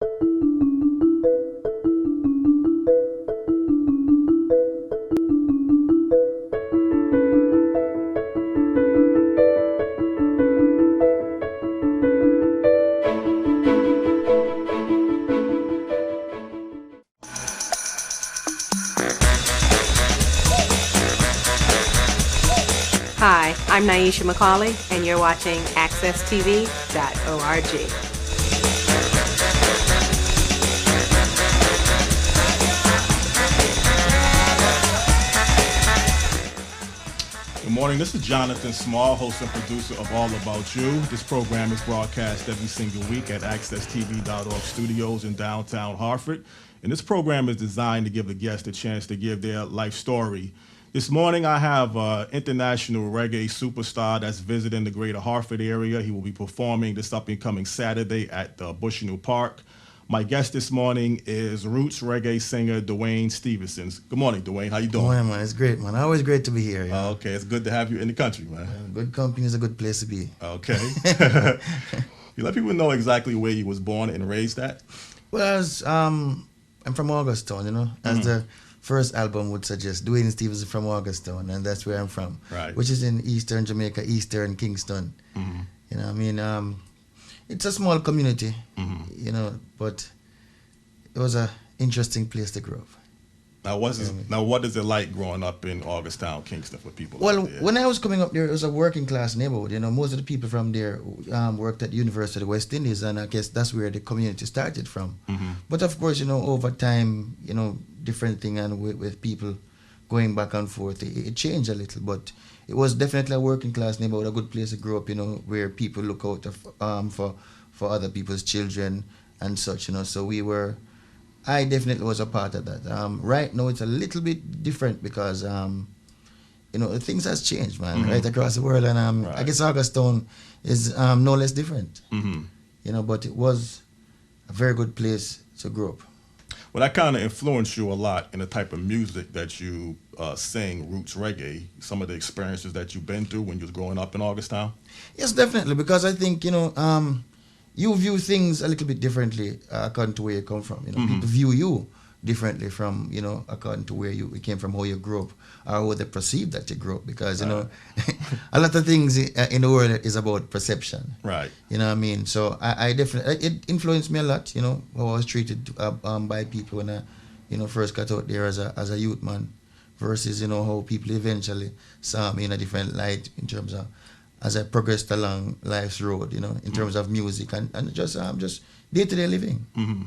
Hi, I'm Naisha McCauley, and you're watching AccessTV.org. Good morning. This is Jonathan Small, host and producer of All About You. This program is broadcast every single week at AccessTV.org studios in downtown Hartford. And this program is designed to give the guest a chance to give their life story. This morning, I have international reggae superstar that's visiting the greater Hartford area. He will be performing this up-and-coming Saturday at Bushnell Park. My guest this morning is roots reggae singer Duane Stephenson. Good morning, Duane. How you doing? Good morning, man. It's great, man. Always great to be here. You know? Okay, it's good to have you in the country, man. Good company is a good place to be. Okay. You let people know exactly where you was born and raised at? Well, I'm from Augustown, you know. As the first album would suggest, Duane Stephenson from Augustown, and that's where I'm from. Right. Which is in eastern Jamaica, eastern Kingston. Mm-hmm. You know, I mean, it's a small community, you know, but it was a interesting place to grow up. Now, what is it like growing up in Augustown, Kingston, for people? Well, out there? when I was coming up there, it was a working class neighborhood. You know, most of the people from there worked at University of the West Indies, and I guess that's where the community started from. Mm-hmm. But of course, you know, over time, you know, different thing, and with people going back and forth, it changed a little. But it was definitely a working class neighborhood, a good place to grow up. You know, where people look out for other people's children and such. You know, so I definitely was a part of that. Right now, it's a little bit different because, you know, things has changed, man, right across the world. And right. I guess Augustown is no less different, you know, but it was a very good place to grow up. Well, that kind of influenced you a lot in the type of music that you sing, roots reggae, some of the experiences that you've been through when you was growing up in Augustown? Yes, definitely, because I think, you know, you view things a little bit differently according to where you come from. You know, people view you differently from, you know, according to where you came from, how you grew up, or how they perceive that you grew up. Because, you know, a lot of things in the world is about perception. Right. You know what I mean? So I definitely, it influenced me a lot, you know, how I was treated by people when I, you know, first got out there as a youth man versus, you know, how people eventually saw me in a different light in terms of as I progressed along life's road, you know, in terms of music and just day-to-day living. Mm-hmm.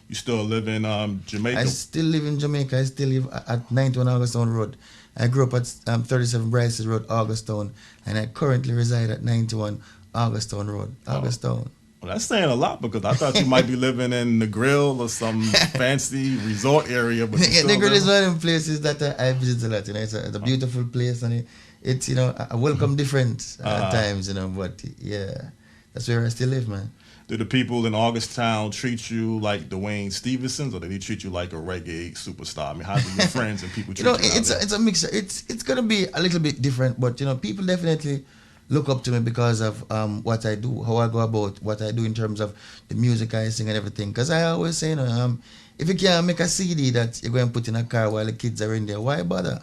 You still live in Jamaica? I still live in Jamaica. I still live at 91 Augustown Road. I grew up at 37 Bryces Road, Augustown, and I currently reside at 91 Augustown Road, Augustown. Well, that's saying a lot because I thought you might be living in the Grill or some fancy resort area. But the Grill is one of the places that I visit a lot. You know, it's a beautiful place, and it's, you know, a welcome different times, you know, but yeah, that's where I still live, man. Do the people in Augustown treat you like Duane Stephenson, or do they treat you like a reggae superstar? I mean, how do your friends and people treat you? You know, it's a mixture. It's gonna be a little bit different, but you know, people definitely look up to me because of what I do, how I go about what I do in terms of the music I sing and everything. Because I always say, you know, if you can't make a CD that you're going to put in a car while the kids are in there, why bother?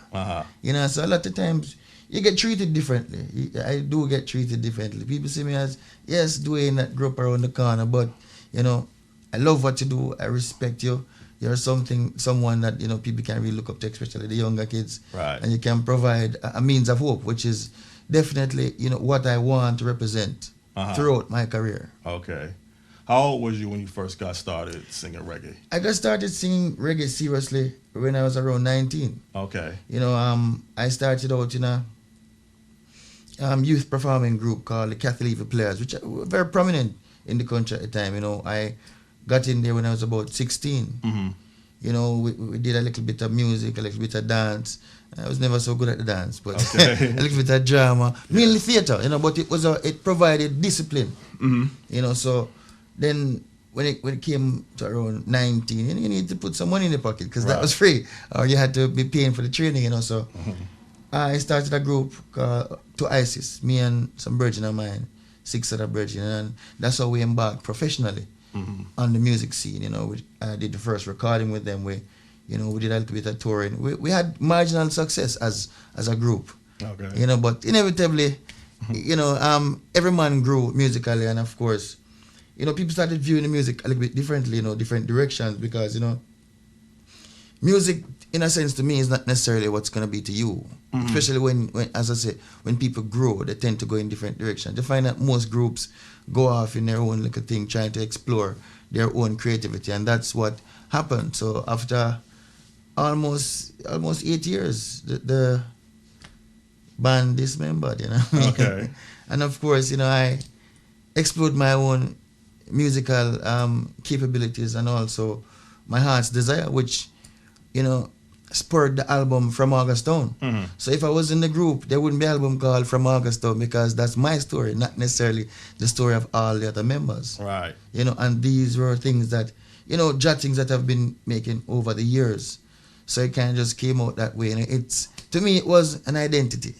You know, so a lot of times you get treated differently. I do get treated differently. People see me as, yes, Duane that grew up around the corner, but, you know, I love what you do. I respect you. You're someone that, you know, people can really look up to, especially the younger kids. Right. And you can provide a means of hope, which is definitely, you know, what I want to represent throughout my career. Okay. How old was you when you first got started singing reggae? I got started singing reggae seriously when I was around 19. Okay. You know, I started out in a youth performing group called the Catholic Players, which were very prominent in the country at the time. You know, I got in there when I was about 16. You know, we did a little bit of music, a little bit of dance. I was never so good at the dance, but a little bit of drama, mainly theater. You know, but it provided discipline. You know, so then when it came to around 19, you need to put some money in the pocket because that was free, or you had to be paying for the training. You know, so I started a group called To ISIS, me and some brethren of mine, 6 other brethren, and that's how we embarked professionally on the music scene. You know, I did the first recording with them. We did a little bit of touring. We had marginal success as a group. Okay. You know, but inevitably, you know, every man grew musically, and of course, you know, people started viewing the music a little bit differently, you know, different directions, because, you know, music, in a sense, to me, is not necessarily what's going to be to you. Especially when, as I say, when people grow, they tend to go in different directions. You find that most groups go off in their own little thing, trying to explore their own creativity, and that's what happened. So after almost 8 years, the band dismembered, you know. Okay. And of course, you know, I explored my own musical capabilities and also my heart's desire, which, you know, spurred the album From August Town. So if I was in the group, there wouldn't be an album called From August Town, because that's my story, not necessarily the story of all the other members. Right. You know, and these were things that, you know, jottings that I've been making over the years. So it kind of just came out that way. And it's, to me, it was an identity,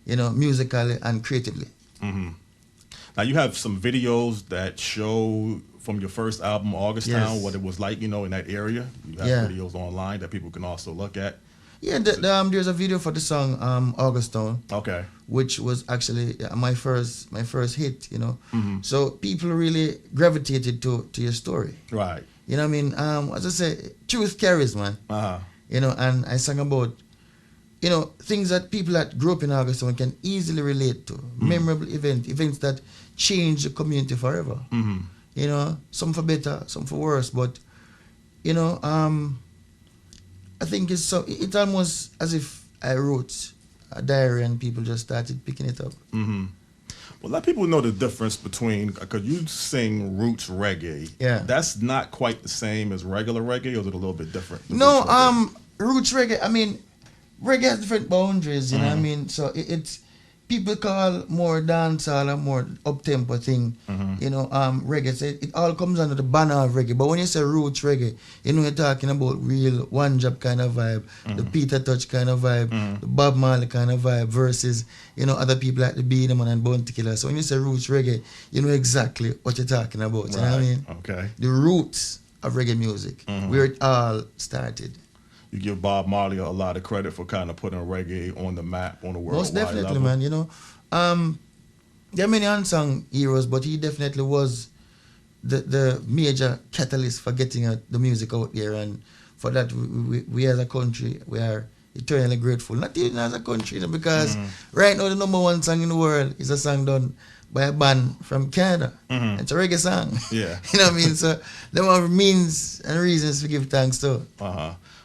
you know, musically and creatively. Now, you have some videos that show from your first album, August Town, what it was like, you know, in that area. You have videos online that people can also look at. Yeah, there's a video for the song August Town. Okay. Which was actually my first hit, you know. So people really gravitated to your story. Right. You know what I mean? As I say, truth carries, man. You know, and I sang about, you know, things that people that grew up in August Town can easily relate to. Memorable events that change the community forever. You know, some for better, some for worse, but, you know, I think it's almost as if I wrote a diary and people just started picking it up. Well, let people know the difference between, because you sing roots reggae. Yeah. That's not quite the same as regular reggae, or is it a little bit different? No, roots reggae, I mean, reggae has different boundaries, you know what I mean? So it's, people call more dancehall and more up-tempo thing, you know, reggae. So it all comes under the banner of reggae. But when you say roots reggae, you know, you're talking about real one-job kind of vibe, the Peter Touch kind of vibe, the Bob Marley kind of vibe, versus, you know, other people like the Beenie Man and Bounty Killer. So when you say roots reggae, you know exactly what you're talking about. You know what I mean? Okay. The roots of reggae music, where it all started. You give Bob Marley a lot of credit for kind of putting reggae on the map on a worldwide Most definitely, level. man. You know, there are many unsung heroes, but he definitely was the major catalyst for getting the music out there, and for that, we as a country, we are eternally grateful. Not even as a country, you know, because right now the #1 song in the world is a song done by a band from Canada. It's a reggae song. Yeah. You know what I mean? So there are means and reasons to give thanks to.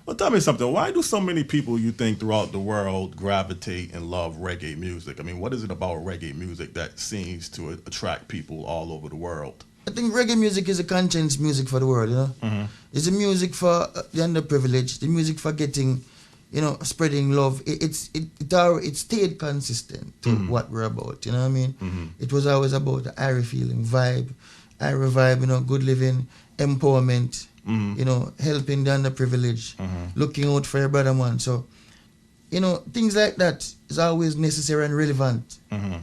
Well, tell me something. Why do so many people, you think, throughout the world gravitate and love reggae music? I mean, what is it about reggae music that seems to attract people all over the world? I think reggae music is a conscience music for the world, you know? It's a music for the underprivileged, the music for getting, you know, spreading love. It stayed consistent to what we're about, you know what I mean? It was always about the Irie feeling, Irie vibe, you know, good living, empowerment, you know, helping the underprivileged, looking out for your brother, man. So, you know, things like that is always necessary and relevant,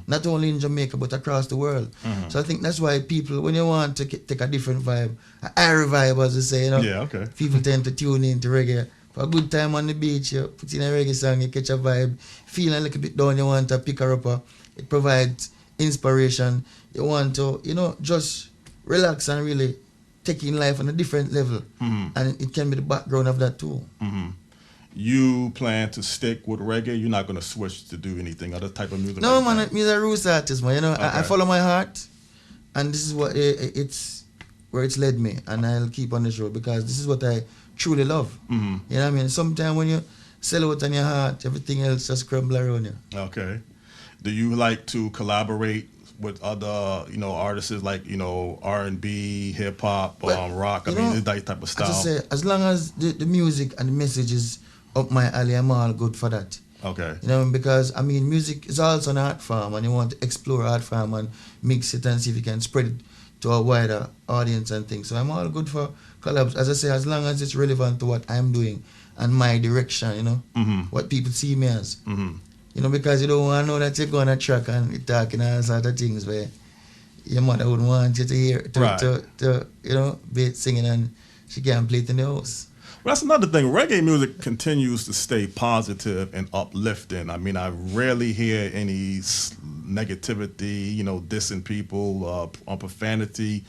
not only in Jamaica, but across the world. So I think that's why people, when you want to take a different vibe, an Irie vibe, as they say, you know, people tend to tune into reggae. For a good time on the beach, you put in a reggae song, you catch a vibe, feeling a little bit down, you want to pick her up, it provides inspiration. You want to, you know, just relax and really take in life on a different level. And it can be the background of that too. You plan to stick with reggae? You're not going to switch to do anything other type of music? No, man, I'm a roots artist, man. You know, I follow my heart, and this is what it's where it's led me, and I'll keep on this road because this is what I truly love. You know what I mean? Sometimes when you sell out on your heart, everything else just crumble around you. Okay. Do you like to collaborate with other, you know, artists like, you know, R&B, hip hop, rock? I mean, that type of style. As I say, as long as the music and the message is up my alley, I'm all good for that. Okay. You know, because I mean, music is also an art form, and you want to explore art form and mix it and see if you can spread it to a wider audience and things. So I'm all good for collabs. As I say, as long as it's relevant to what I'm doing and my direction, you know, what people see me as. You know, because you don't want to know that you're going to track and you're talking all sort of things where your mother would want you to hear, Right. to you know, be singing and she can't play it in the house. Well, that's another thing. Reggae music continues to stay positive and uplifting. I mean, I rarely hear any negativity, you know, dissing people, on profanity.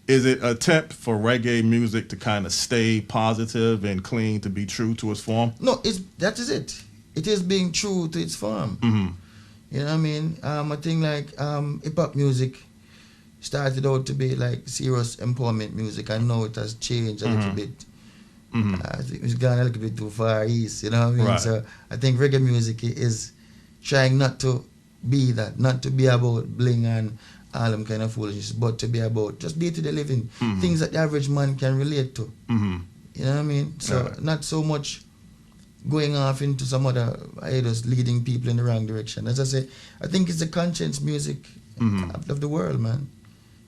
Is it an attempt for reggae music to kind of stay positive and clean, to be true to its form? No, that is it. It is being true to its form. Mm-hmm. You know what I mean? I think like hip hop music started out to be like serious empowerment music. I know it has changed a little bit. Mm-hmm. I think it's gone a little bit too far east, you know what I mean? Right. So I think reggae music is trying not to be that, not to be about bling and all them kind of foolishness, but to be about just day-to-day living, things that the average man can relate to. Mm-hmm. You know what I mean? So not so much going off into some other idols leading people in the wrong direction. As I say, I think it's the conscience music of the world, man.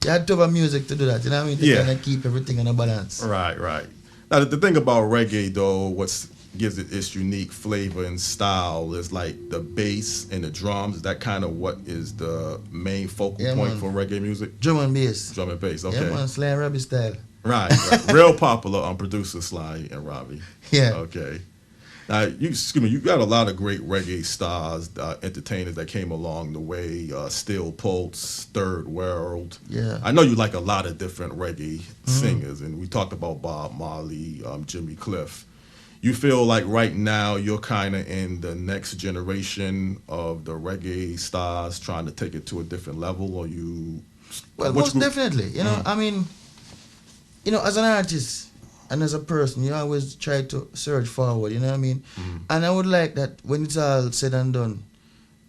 You had to have a music to do that, you know what I mean? To kind of keep everything in a balance. Right, right. Now, the thing about reggae, though, what gives it its unique flavor and style is like the bass and the drums. Is that kind of what is the main focal point for reggae music? Drum and bass. Drum and bass, okay. Yeah, man, Sly and Robbie style. Right. Real popular on producer Sly and Robbie. Yeah. Okay. Now, you got a lot of great reggae stars, entertainers that came along the way. Steel Pulse, Third World. Yeah. I know you like a lot of different reggae singers, and we talked about Bob Marley, Jimmy Cliff. You feel like right now you're kind of in the next generation of the reggae stars, trying to take it to a different level, or you? Well, most definitely. You know, I mean, you know, as an artist and as a person, you always try to surge forward, you know what I mean? And I would like that when it's all said and done,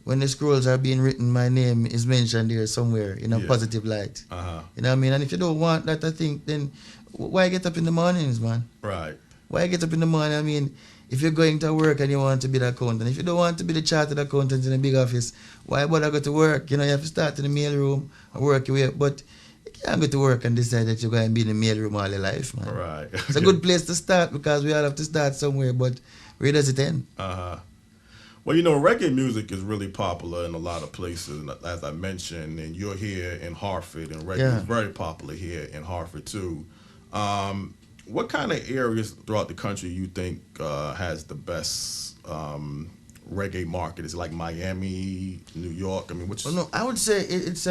when the scrolls are being written, my name is mentioned there somewhere in a positive light. You know what I mean? And if you don't want that, I think, then why get up in the mornings, man? Right. Why get up in the morning? I mean, if you're going to work and you want to be the accountant, if you don't want to be the chartered accountant in a big office, why bother go to work? You know, you have to start in the mail room and work your way up. But you can't go to work and decide that you're going to be in the mail room all your life, man. Right. It's a good place to start because we all have to start somewhere, but where does it end? Well, you know, reggae music is really popular in a lot of places, as I mentioned, and you're here in Hartford, and reggae is very popular here in Hartford, too. What kind of areas throughout the country you think has the best reggae market? Is it like Miami, New York? I mean, which? Well, no, I would say it's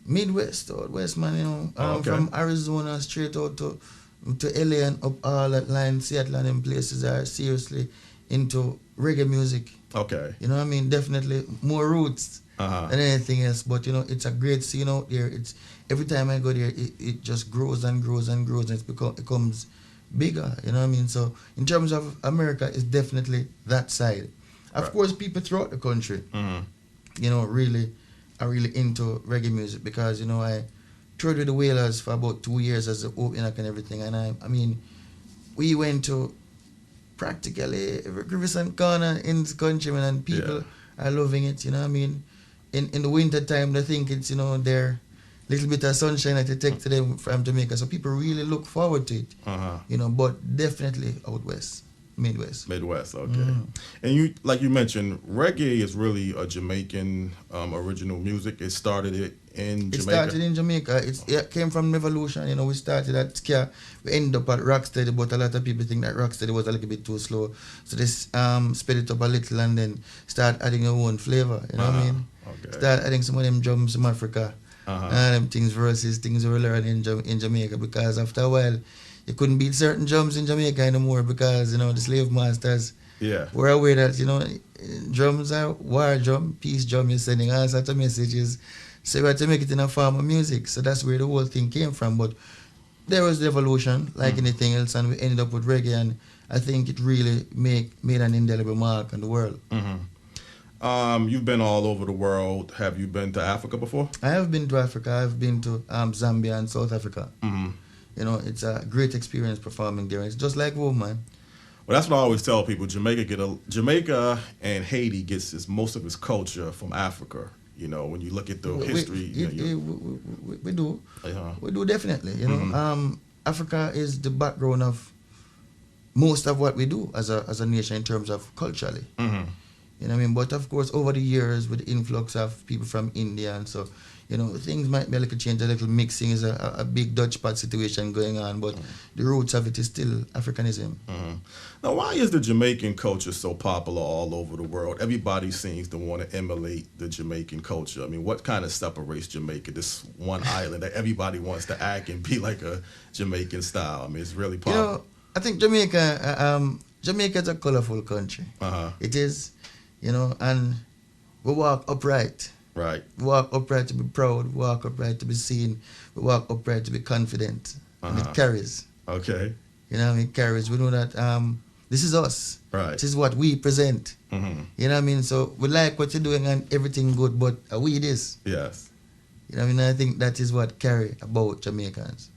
Midwest or West, man. You know, from Arizona straight out to LA and up all that line, Seattle and them places are seriously into reggae music. Okay. You know what I mean? Definitely more roots than anything else. But you know, it's a great scene out there. It's every time I go there, it just grows and grows and grows, and it becomes bigger. You know what I mean? So in terms of America, it's definitely that side. Of course, people throughout the country, you know, really are really into reggae music because you know I toured with the Wailers for about 2 years as an opening act and everything, and I mean, we went to practically every crevice and corner in the country, man, and people are loving it. You know what I mean? In the winter time, they think it's, you know, their little bit of sunshine that they take to them from Jamaica. So people really look forward to it. You know, but definitely out west, Midwest. Midwest, okay. And you, like you mentioned, reggae is really a Jamaican original music. It started in Jamaica. It started in Jamaica. It came from Revolution. You know, we started at Ska. We ended up at Rocksteady, but a lot of people think that Rocksteady was a little bit too slow. So they sped it up a little and then start adding your own flavor. You know what I mean? Okay. Start adding some of them drums from Africa. And them things versus things we learn in Jamaica, because after a while you couldn't beat certain drums in Jamaica anymore because, you know, the slave masters were aware that, you know, drums are war drum, peace drum, you're sending all sorts of messages. So we had to make it in a form of music. So that's where the whole thing came from. But there was the evolution, like anything else, and we ended up with reggae, and I think it really made an indelible mark on the world. You've been all over the world. Have you been to Africa before? I have been to Africa. I've been to Zambia and South Africa. You know, it's a great experience performing there. It's just like home, man. Well, that's what I always tell people. Jamaica and Haiti gets most of its culture from Africa. You know, when you look at the history, we do. We do definitely. You know, Africa is the background of most of what we do as a nation in terms of culturally. You know what I mean? But of course, over the years, with the influx of people from India and so, you know, things might be a little change, a little mixing. Is a big Dutch pot situation going on, but the roots of it is still Africanism. Now, why is the Jamaican culture so popular all over the world? Everybody seems to want to emulate the Jamaican culture. I mean, what kind of separates Jamaica, this one island that everybody wants to act and be like a Jamaican style? I mean, it's really popular. You know, I think Jamaica is a colorful country. It is, you know, and we walk upright. Right. We walk upright to be proud. We walk upright to be seen. We walk upright to be confident. And it carries. Okay. You know what I mean? It carries. We know that this is us. Right. This is what we present. You know what I mean? So we like what you're doing and everything good, but we this. Yes. You know what I mean? I think that is what carry about Jamaicans.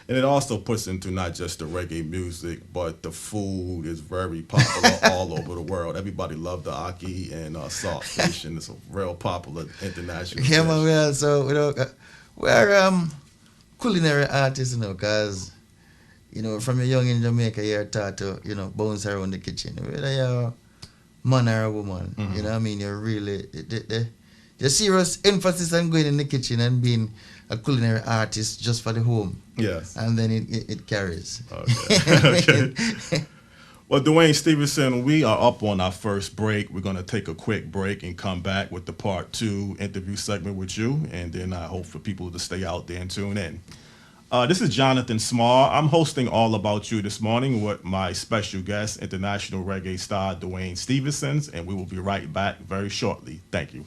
And it also puts into not just the reggae music, but the food is very popular all over the world. Everybody loves the ackee and salt fish, and it's a real popular international Yeah, dish. man. We are, so, you know, we're culinary artists, you know, because, you know, from a young in Jamaica, you're taught to, you know, bounce around the kitchen. Whether you're a man or a woman, you know what I mean? You're really, the serious emphasis on going in the kitchen and being a culinary artist just for the home. Yes. And then it carries. Okay. Okay. Well, Duane Stephenson, we are up on our first break. We're going to take a quick break and come back with the part 2 interview segment with you. And then I hope for people to stay out there and tune in. This is Jonathan Small. I'm hosting All About You this morning with my special guest, international reggae star Duane Stephenson. And we will be right back very shortly. Thank you.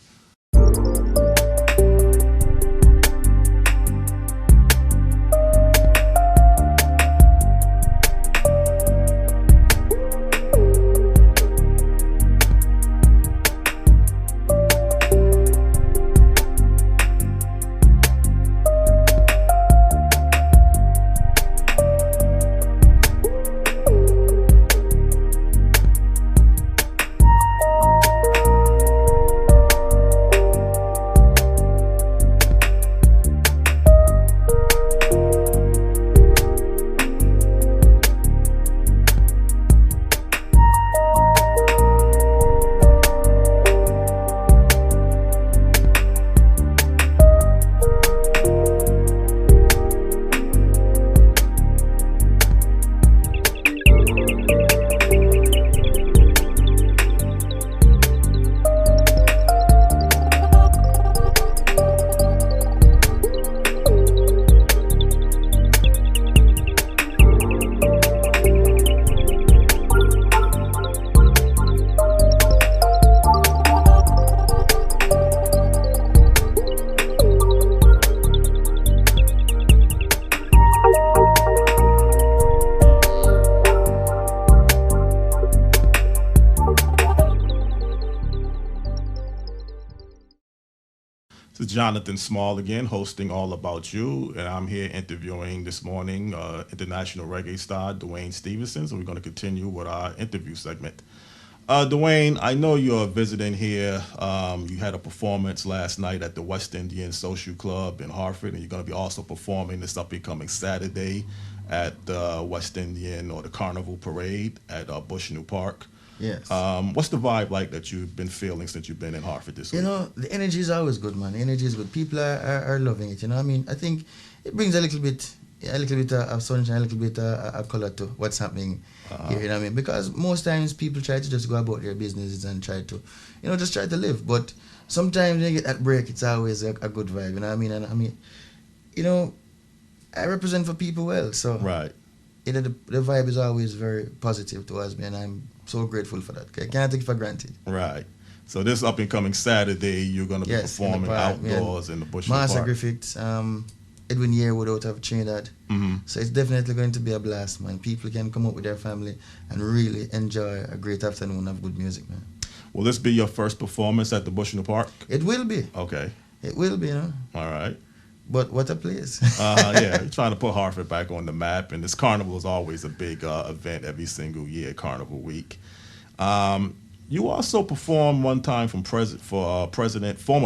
This is Jonathan Small again, hosting All About You, and I'm here interviewing this morning international reggae star Duane Stephenson. So we're going to continue with our interview segment. Duane, I know you're visiting here. You had a performance last night at the West Indian Social Club in Hartford, and you're going to be also performing this upcoming Saturday at the West Indian or the Carnival Parade at Bushnell Park. Yes. What's the vibe like that you've been feeling since you've been in Hartford this week? You know, the energy is always good, man. The energy is good. People are loving it. You know what I mean? I think it brings a little bit of sunshine, a little bit of color to what's happening here. You know what I mean? Because most times people try to just go about their businesses and try to, you know, just try to live. But sometimes when you get that break, it's always a good vibe. You know what I mean? And I mean, you know, I represent for people well, so Right. You know, the vibe is always very positive towards me, and I'm so grateful for that. I can't take it for granted. Right. So this up and coming Saturday, you're going to be Yes, in the performing park, outdoors in the Bushnell Master Park. Griffiths, Edwin Yearwood out of Trinidad. Mm-hmm. So it's definitely going to be a blast, man. People can come up with their family and really enjoy a great afternoon of good music, man. Will this be your first performance at the Bushnell Park? It will be. Okay. It will be, you know. All right. But what a place. Yeah, you're trying to put Hartford back on the map, and this carnival is always a big event every single year, Carnival Week. You also performed one time for former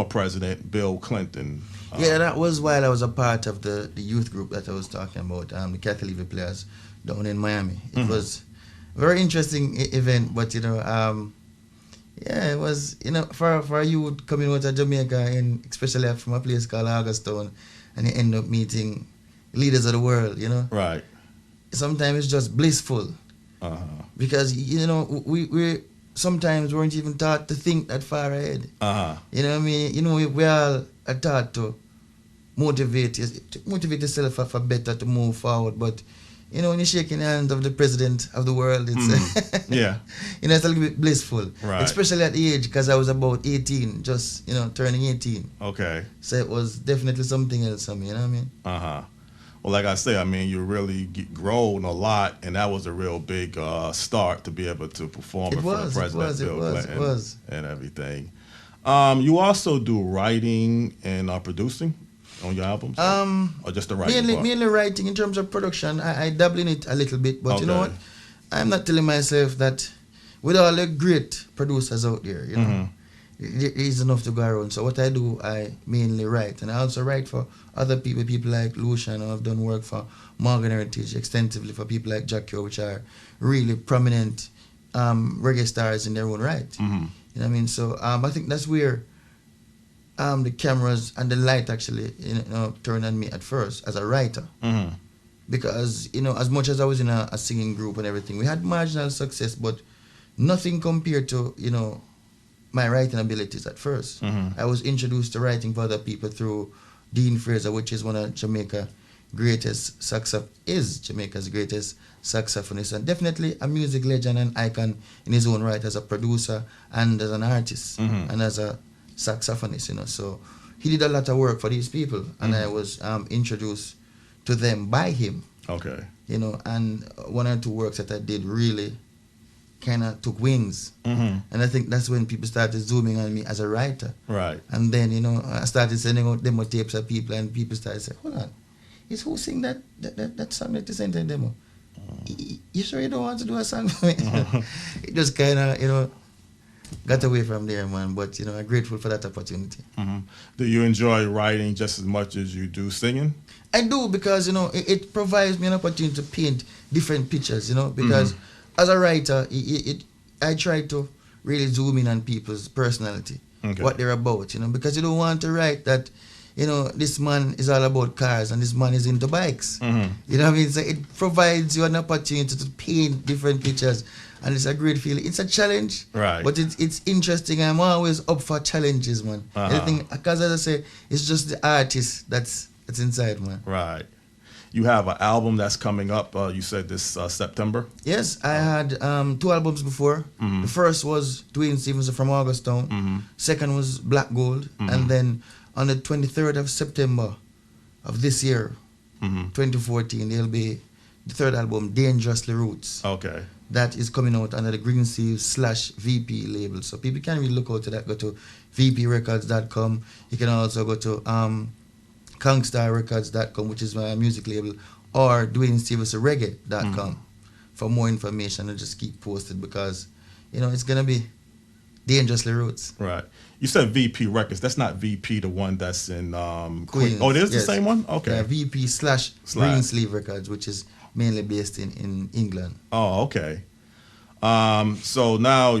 President Bill Clinton. Yeah, that was while I was a part of the youth group that I was talking about, the Catholic Players down in Miami. It was a very interesting event, but you know, Yeah, it was, for you coming out of Jamaica, and especially from a place called Augustown, and you end up meeting leaders of the world. Right. Sometimes it's just blissful. Uh-huh. Because, we sometimes weren't even taught to think that far ahead. Uh-huh. You know what I mean? We all are taught to motivate yourself for better, to move forward. But, when you're shaking the hand of the president of the world, it's yeah. It's a little bit blissful. Right. Especially at the age, because I was about 18, just, turning 18. Okay. So it was definitely something else for me, you know what I mean? Uh-huh. Well, like I say, I mean, you really grown a lot, and that was a real big start to be able to perform in front of President Bill Clinton and everything. You also do writing and producing on your albums? Or just the writing part? Mainly writing. In terms of production, I dabble in it a little bit, but you know what? I'm not telling myself that with all the great producers out there, there is enough to go around. So what I do, I mainly write. And I also write for other people like Lucian. I've done work for Morgan Heritage extensively, for people like Jackie, which are really prominent reggae stars in their own right. You know what I mean? So I think that's where the cameras and the light actually turned on me at first as a writer. Because, as much as I was in a singing group and everything, we had marginal success, but nothing compared to, my writing abilities at first. I was introduced to writing for other people through Dean Fraser, which is one of Jamaica's greatest saxophonist, and definitely a music legend and icon in his own right as a producer and as an artist and as a saxophonist, So he did a lot of work for these people, and I was introduced to them by him. Okay. And one or two works that I did really kind of took wings. And I think that's when people started zooming on me as a writer. Right. And then, I started sending out demo tapes to people, and people started saying, hold on, is who sing that song that you sent in demo? You sure you don't want to do a song for me? It just kind of, got away from there, man. But, I'm grateful for that opportunity. Do you enjoy writing just as much as you do singing? I do, because, it provides me an opportunity to paint different pictures, because as a writer, I try to really zoom in on people's personality, what they're about, because you don't want to write that, this man is all about cars and this man is into bikes. You know what I mean? So it provides you an opportunity to paint different pictures, and it's a great feeling. It's a challenge, right? But it's interesting. I'm always up for challenges, man. Anything, because as I say, it's just the artist that's inside, man. Right. You have an album that's coming up, you said this September? Yes, I had 2 albums before. The first was Duane Stephenson from Augustown. Second was Black Gold. And then on the 23rd of September of this year, 2014, there'll be the third album, Dangerously Roots. Okay. That is coming out under the Green Seal /VP label. So people can really look out to that. Go to vprecords.com. You can also go to KongstarRecords.com, which is my music label, or DuaneStevensonReggae.com for more information, and just keep posted, because it's gonna be Dangerously Roots. Right. You said VP Records. That's not VP, the one that's in Queens. Oh, it is the same one? Okay. Yeah, VP / Green Sleeve Records, which is mainly based in England. Oh, okay. So now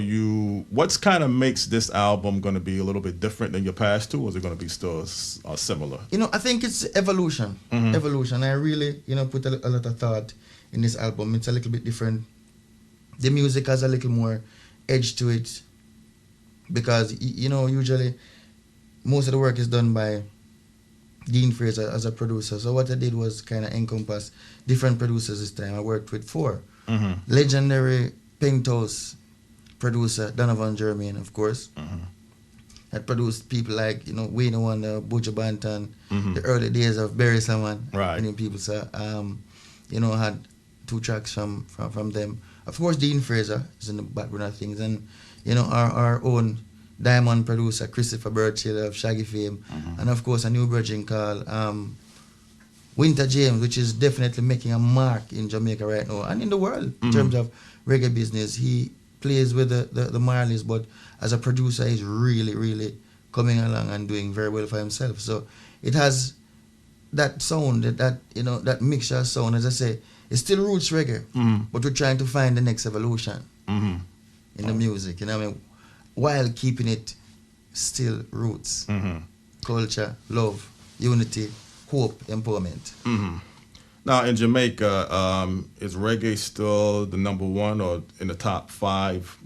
what's kind of makes this album going to be a little bit different than your past two, or is it going to be still similar? I think it's evolution. Evolution. I really, put a lot of thought in this album. It's a little bit different. The music has a little more edge to it, because, usually most of the work is done by Dean Fraser as a producer. So what I did was kind of encompass different producers this time. I worked with 4. Legendary Penthouse producer Donovan Germain, of course. Had produced people like, Wayne Wonder, Buju Banton, the early days of Barry Salmon. Right. Many people saw, had 2 tracks from them. Of course, Dean Fraser is in the background of things, and our own diamond producer Christopher Burchill of Shaggy fame, and of course a new virgin called Winter James, which is definitely making a mark in Jamaica right now and in the world in terms of reggae business. He plays with the Marleys, but as a producer, he's really, really coming along and doing very well for himself. So it has that sound, that mixture of sound. As I say, it's still roots reggae, but we're trying to find the next evolution in the music. while keeping it still roots, culture, love, unity, hope, empowerment. Now in Jamaica, is reggae still the number one or in the top 5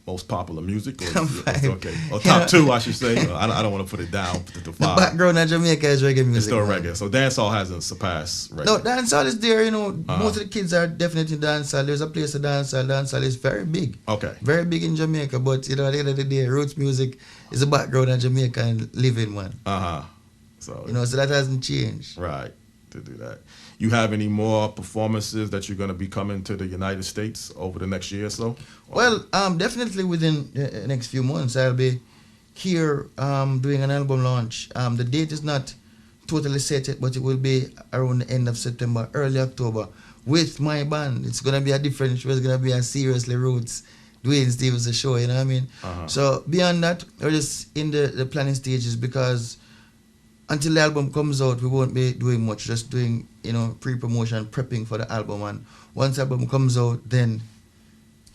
most popular music? Or okay, or top 2, I should say. I don't want to put it down to the 5. The background of Jamaica is reggae music. It's still reggae. So dancehall hasn't surpassed reggae. No, dancehall is there. Most of the kids are definitely dancehall. There's a place to dancehall. Dancehall is very big. Okay. Very big in Jamaica. But at the end of the day, roots music is the background of Jamaica and living one. So so that hasn't changed. Right. To do that. You have any more performances that you're going to be coming to the United States over the next year or so? Well, definitely within the next few months, I'll be here doing an album launch. The date is not totally set yet, but it will be around the end of September, early October, with my band. It's going to be a different show. It's going to be a seriously roots Duane Stephenson show, you know what I mean? So beyond that, we're just in the planning stages, because until the album comes out, we won't be doing much, just doing, pre-promotion, prepping for the album. And once the album comes out, then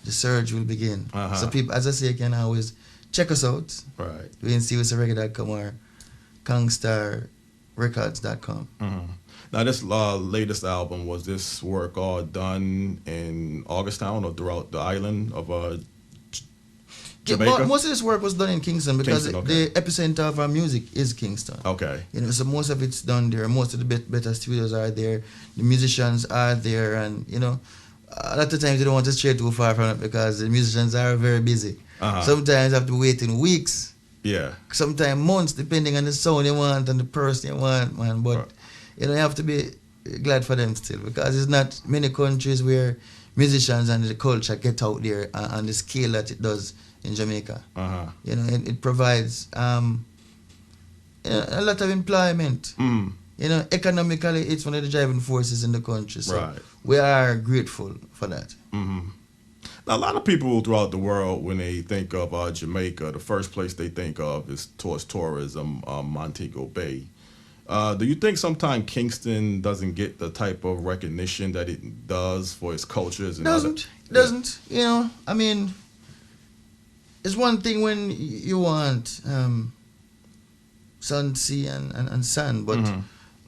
the surge will begin. So people, as I say, can always check us out. Right. DuaneStevensonReggae.com or KongStarRecords.com. Now, this latest album, was this work all done in Augustown or throughout the island of Jamaica? Yeah, most of this work was done in Kingston, because the epicenter of our music is Kingston. Okay. So most of it's done there. Most of the better studios are there. The musicians are there, and a lot of times you don't want to stray too far from it, because the musicians are very busy. Sometimes you have to be waiting weeks. Yeah. Sometimes months, depending on the sound you want and the person you want, man. But you have to be glad for them still, because there's not many countries where musicians and the culture get out there on the scale that it does in Jamaica. It provides a lot of employment. Economically, it's one of the driving forces in the country. So we are grateful for that. Now, a lot of people throughout the world, when they think of Jamaica, the first place they think of is towards tourism, Montego Bay. Do you think sometimes Kingston doesn't get the type of recognition that it does for its cultures? And doesn't. I mean, it's one thing when you want sun, sea, and sand, but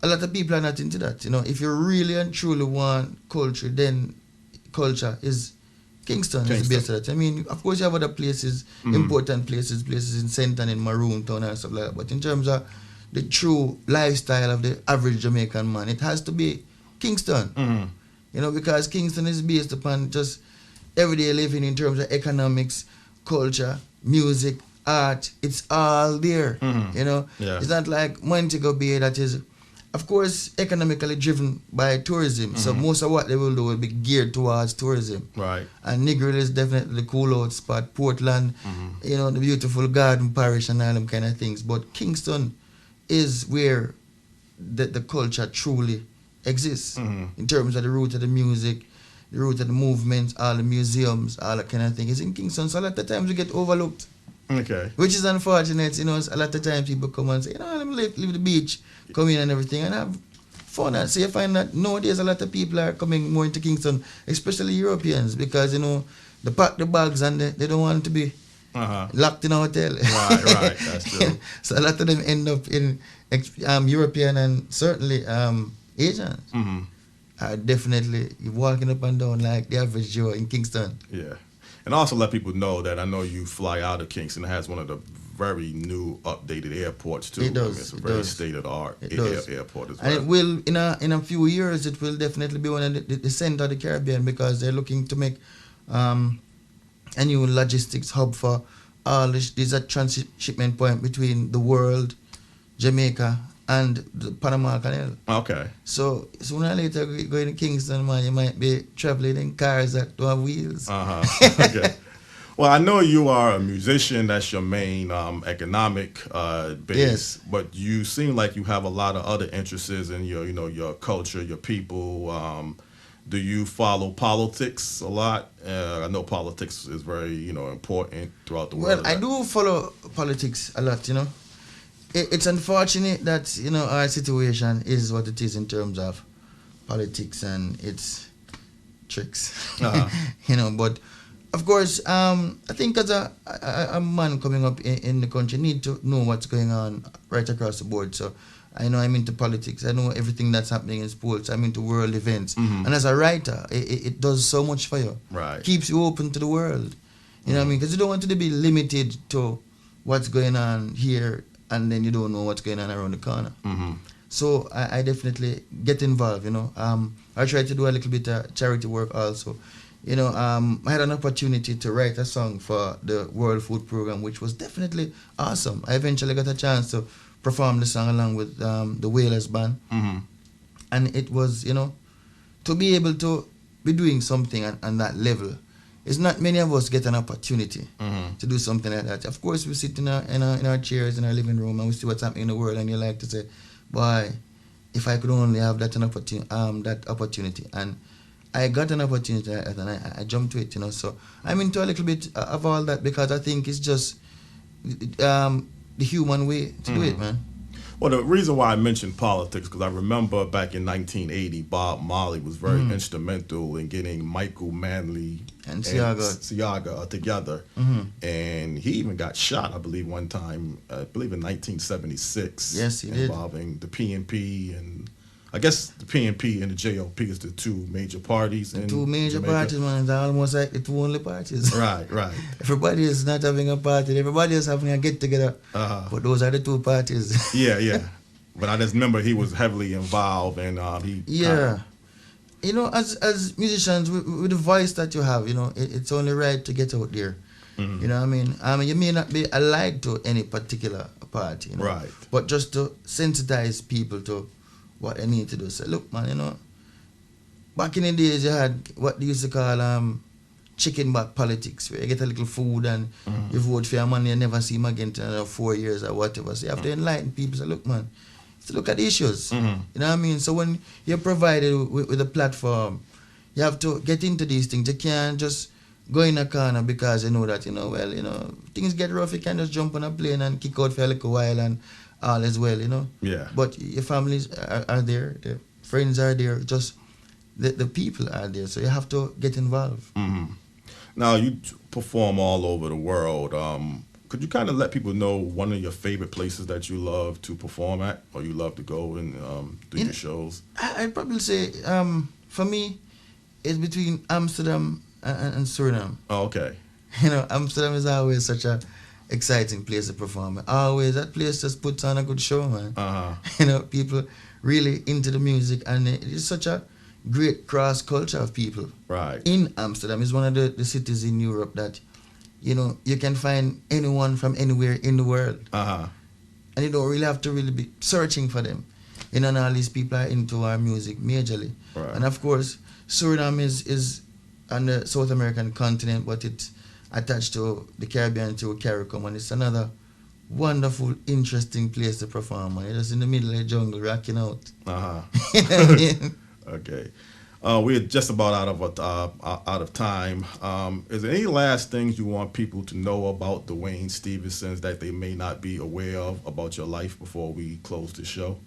a lot of people are not into that. If you really and truly want culture, then culture is Kingston. Is the base of that. I mean, of course, you have other places, important places in St. and in Maroon Town and stuff like that. But in terms of the true lifestyle of the average Jamaican man, it has to be Kingston. Because Kingston is based upon just everyday living in terms of economics, culture, music, art. It's all there. It's not like Montego Bay that is, of course, economically driven by tourism. So most of what they will do will be geared towards tourism. Right. And Negril is definitely the cool out spot. Portland, the beautiful Garden Parish and all them kind of things. But Kingston is where the culture truly exists in terms of the root of the music, the root of the movements, all the museums, all that kind of thing is in Kingston. So a lot of times we get overlooked. Okay. Which is unfortunate. A lot of times people come and say, let me leave the beach, come in and everything, and have fun. And so you find that nowadays a lot of people are coming more into Kingston, especially Europeans, because, they pack the bags and they don't want to be locked in a hotel. Right, that's true. So a lot of them end up in European and certainly Asians. Are definitely walking up and down like the average Joe in Kingston. Yeah. And also let people know that I know you fly out of Kingston. It has one of the very new updated airports too. It does. It's a very state-of-the-art airport as well. And it will, in a few years, it will definitely be one of the center of the Caribbean, because they're looking to make a new logistics hub for all this. These are transshipment point between the world, Jamaica, and the Panama Canal. Okay. So sooner or later, going to Kingston, man, you might be traveling in cars that don't have wheels. Okay. Well, I know you are a musician. That's your main economic base. Yes. But you seem like you have a lot of other interests in your culture, your people. Do you follow politics a lot? I know politics is very important throughout the world. Well, I do follow politics a lot. It's unfortunate that our situation is what it is in terms of politics and its tricks. But of course, I think as a man coming up in the country, need to know what's going on right across the board. So I know I'm into politics. I know everything that's happening in sports. I'm into world events. And as a writer, it does so much for you. Right. Keeps you open to the world. You know what I mean? Because you don't want to be limited to what's going on here and then you don't know what's going on around the corner. So I definitely get involved, you know. I try to do a little bit of charity work also. You know, I had an opportunity to write a song for the World Food Program, which was definitely awesome. I eventually got a chance to perform the song along with the Whalers Band. And it was, you know, to be able to be doing something on that level. It's not many of us get an opportunity to do something like that. Of course, we sit in our chairs in our living room and we see what's happening in the world, and you like to say, boy, if I could only have that opportunity. And I got an opportunity and I jumped to it, you know. So I'm into a little bit of all that because I think it's just the human way to do it, man. Well, the reason why I mentioned politics, because I remember back in 1980, Bob Marley was very instrumental in getting Michael Manley and Siaga together. And he even got shot, I believe, one time, I believe in 1976. Yes, he did. Involving the PNP and... I guess the PNP and the JLP is the two major parties. Two major parties, man. It's almost like the two only parties. Right. Everybody is not having a party. Everybody is having a get-together. But those are the two parties. Yeah. But I just remember he was heavily involved and he... Yeah. You know, as musicians, with the voice that you have, you know, it's only right to get out there. You know what I mean? You may not be allied to any particular party, you know? Right. But just to sensitize people to what they need to do. So look, man, you know, back in the days you had what they used to call chicken back politics, where you get a little food and you vote for a man, you never see him again in another 4 years or whatever. So you have to enlighten people. Say, look, man, you have to look at the issues. You know what I mean? So when you're provided with a platform, you have to get into these things. You can't just go in a corner because you know that, you know, well, you know, things get rough, you can just jump on a plane and kick out for a little while and all as well, you know. Yeah. But your families are there, the friends are there, just the people are there. So you have to get involved. Now you perform all over the world. Could you kind of let people know one of your favorite places that you love to perform at, or you love to go and do your shows? I'd probably say, for me, it's between Amsterdam and Suriname. Oh, okay. You know, Amsterdam is always such a exciting place to perform. Always, that place just puts on a good show, man. You know, people really into the music, and it's such a great cross culture of people. Right. In Amsterdam is one of the cities in Europe that, you know, you can find anyone from anywhere in the world. And you don't really have to really be searching for them. You know, and all these people are into our music majorly. Right. And of course, Suriname is on the South American continent, but it's attached to the Caribbean through CARICOM, and it's another wonderful, interesting place to perform. Man. You're just in the middle of the jungle, rocking out. You know what I mean? Okay. We're just about out of time. Is there any last things you want people to know about Duane Stephenson that they may not be aware of about your life before we close the show?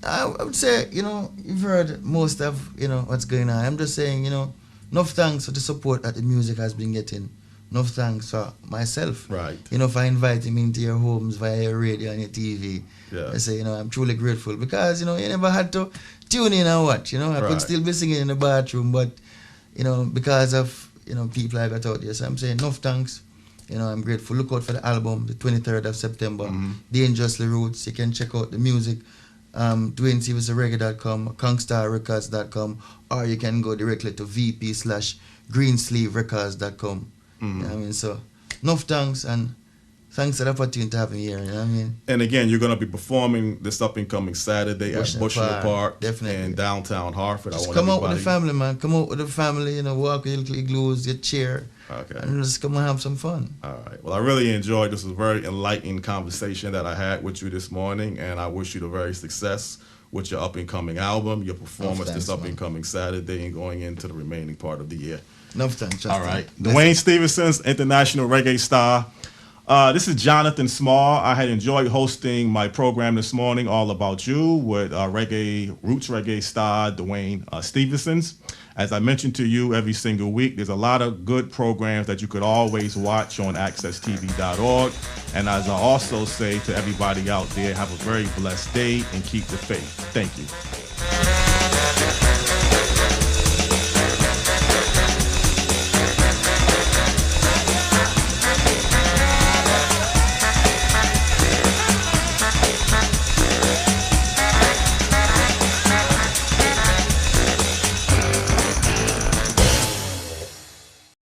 I would say, you know, you've heard most of, you know, what's going on. I'm just saying, you know, enough thanks for the support that the music has been getting. Enough thanks for myself. Right. You know, for inviting me into your homes via your radio and your TV. Yeah. I say, you know, I'm truly grateful because, you know, you never had to tune in and watch. You know, I could still be singing in the bathroom, but, you know, because of, you know, people I got out there. So I'm saying enough thanks. You know, I'm grateful. Look out for the album, the 23rd of September, Dangerously Roots. You can check out the music, DuaneStevensonReggae.com, KongstarRecords.com, or you can go directly to VP/GreensleeveRecords.com. You know what I mean? So, enough thanks, and thanks for the opportunity to have me here. You know what I mean? And again, you're going to be performing this up and coming Saturday at Bushnell Park in downtown Hartford. Just come out with the family, man. Come out with the family, you know, walk with your little igloos, your chair. Okay. And just come and have some fun. All right. Well, I really enjoyed this. It was a very enlightening conversation that I had with you this morning, and I wish you the very success with your up-and-coming album, your performance this up-and-coming Saturday, and going into the remaining part of the year. Enough thanks. All right. Duane Stephenson's international reggae star. This is Jonathan Small. I had enjoyed hosting my program this morning, All About You, with roots reggae star Duane Stephenson. As I mentioned to you every single week, there's a lot of good programs that you could always watch on accesstv.org. And as I also say to everybody out there, have a very blessed day and keep the faith. Thank you.